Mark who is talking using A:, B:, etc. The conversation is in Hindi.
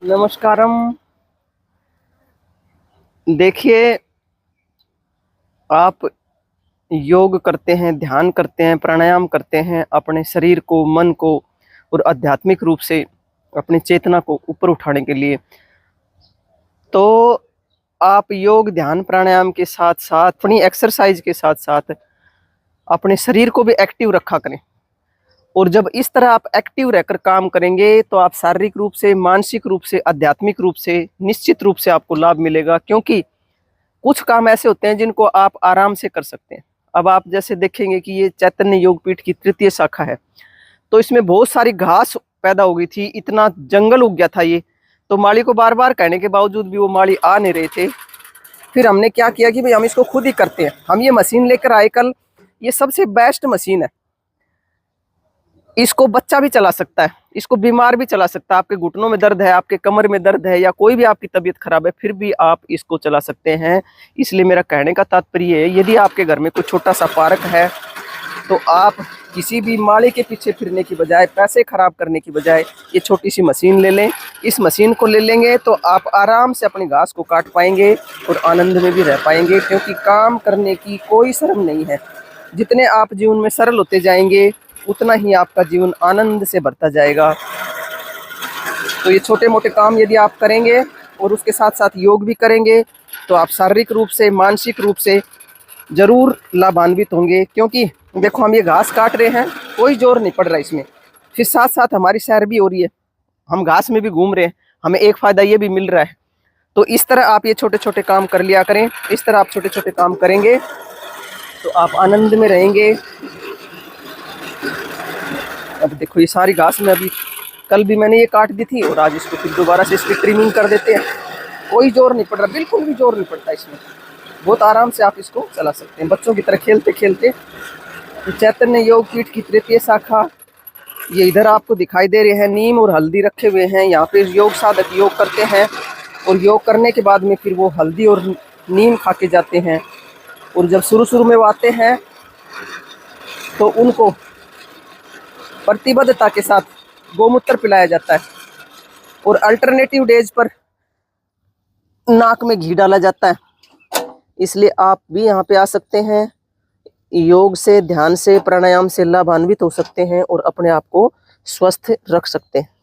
A: नमस्कारम। देखिए, आप योग करते हैं, ध्यान करते हैं, प्राणायाम करते हैं, अपने शरीर को, मन को और आध्यात्मिक रूप से अपनी चेतना को ऊपर उठाने के लिए। तो आप योग, ध्यान, प्राणायाम के साथ-साथ अपनी एक्सरसाइज के साथ-साथ अपने शरीर को भी एक्टिव रखा करें। और जब इस तरह आप एक्टिव रहकर काम करेंगे तो आप शारीरिक रूप से, मानसिक रूप से, आध्यात्मिक रूप से निश्चित रूप से आपको लाभ मिलेगा, क्योंकि कुछ काम ऐसे होते हैं जिनको आप आराम से कर सकते हैं। अब आप जैसे देखेंगे कि ये चैतन्य योगपीठ की तृतीय शाखा है, तो इसमें बहुत सारी घास पैदा हो गई थी, इतना जंगल उग गया था ये। तो माली को बार बार कहने के बावजूद भी वो माली आ नहीं रहे थे। फिर हमने क्या किया कि भाई हम इसको खुद ही करते हैं। हम ये मशीन लेकर आए कल। ये सबसे बेस्ट मशीन है। इसको बच्चा भी चला सकता है, इसको बीमार भी चला सकता है। आपके घुटनों में दर्द है, आपके कमर में दर्द है, या कोई भी आपकी तबीयत खराब है, फिर भी आप इसको चला सकते हैं। इसलिए मेरा कहने का तात्पर्य है, यदि आपके घर में कोई छोटा सा पार्क है तो आप किसी भी माली के पीछे फिरने की बजाय, पैसे खराब करने की बजाय, ये छोटी सी मशीन ले लें। इस मशीन को ले लेंगे तो आप आराम से अपनी घास को काट पाएंगे और आनंद में भी रह पाएंगे, क्योंकि काम करने की कोई शर्म नहीं है। जितने आप जीवन में सरल होते जाएंगे उतना ही आपका जीवन आनंद से भरता जाएगा। तो ये छोटे मोटे काम यदि आप करेंगे और उसके साथ साथ योग भी करेंगे तो आप शारीरिक रूप से, मानसिक रूप से जरूर लाभान्वित होंगे। क्योंकि देखो, हम ये घास काट रहे हैं, कोई जोर नहीं पड़ रहा इसमें, फिर साथ साथ हमारी सैर भी हो रही है, हम घास में भी घूम रहे हैं, हमें एक फायदा ये भी मिल रहा है। तो इस तरह आप ये छोटे छोटे काम कर लिया करें। इस तरह आप छोटे छोटे काम करेंगे तो आप आनंद में रहेंगे। अब देखो, ये सारी घास में अभी कल भी मैंने ये काट दी थी और आज इसको फिर दोबारा से इसकी ट्रिमिंग कर देते हैं। कोई जोर नहीं पड़ रहा, बिल्कुल भी जोर नहीं पड़ता इसमें। बहुत आराम से आप इसको चला सकते हैं, बच्चों की तरह खेलते खेलते। तो चैतन्य योगपीठ की तृतीय शाखा ये इधर आपको दिखाई दे रहे हैं। नीम और हल्दी रखे हुए हैं। यहाँ पे योग साधक योग करते हैं और योग करने के बाद में फिर वो हल्दी और नीम खा के जाते हैं। और जब शुरू में वो आते हैं तो उनको प्रतिबद्धता के साथ गोमूत्र पिलाया जाता है और अल्टरनेटिव डेज पर नाक में घी डाला जाता है। इसलिए आप भी यहाँ पे आ सकते हैं। योग से, ध्यान से, प्राणायाम से लाभान्वित हो सकते हैं और अपने आप को स्वस्थ रख सकते हैं।